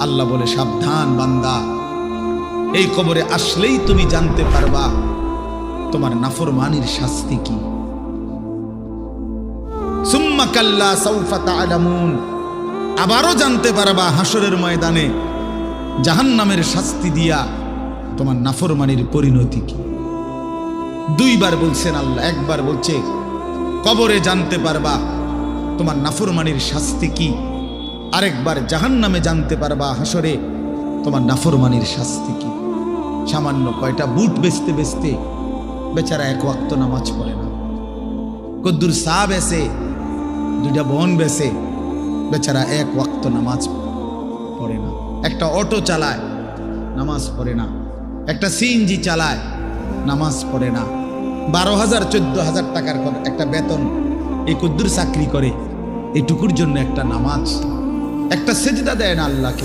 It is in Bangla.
আল্লাহ বলে, সাবধান বান্দা, এই কবরে আসলেই তুমি জানতে পারবা তোমার নাফরমানির শাস্তি কি। সুম্মা কাল্লা সাউফা তা'লামুন, আবারও জানতে পারবা হাসরের ময়দানে জাহান্নামের শাস্তি দিয়া তোমার নাফরমানির পরিণতি কি। দুইবার বলছেন আল্লাহ, একবার বলছে কবরে জানতে পারবা তোমার নাফরমানির শাস্তি কি, আরেকবার জাহান্নামে জানতে পারবা হাসরে তোমার নাফরমানির শাস্তি কি। সামান্য কয়টা বুট বেচতে বেচতে বেচারা এক ওয়াক্ত নামাজ পড়ে না, কদ্দুর চা বেচে, দুইটা বন বেচে, বেচারা এক ওয়াক্ত নামাজ পড়ে না। একটা অটো চালায়, নামাজ পড়ে না। একটা সিএনজি চালায়, নামাজ পড়ে না। 12,000 14,000 টাকার একটা বেতন, এই কদ্দুর চাকরি করে, এটুকুর জন্য একটা নামাজ, একটা সেজদা দেয় না আল্লাহকে।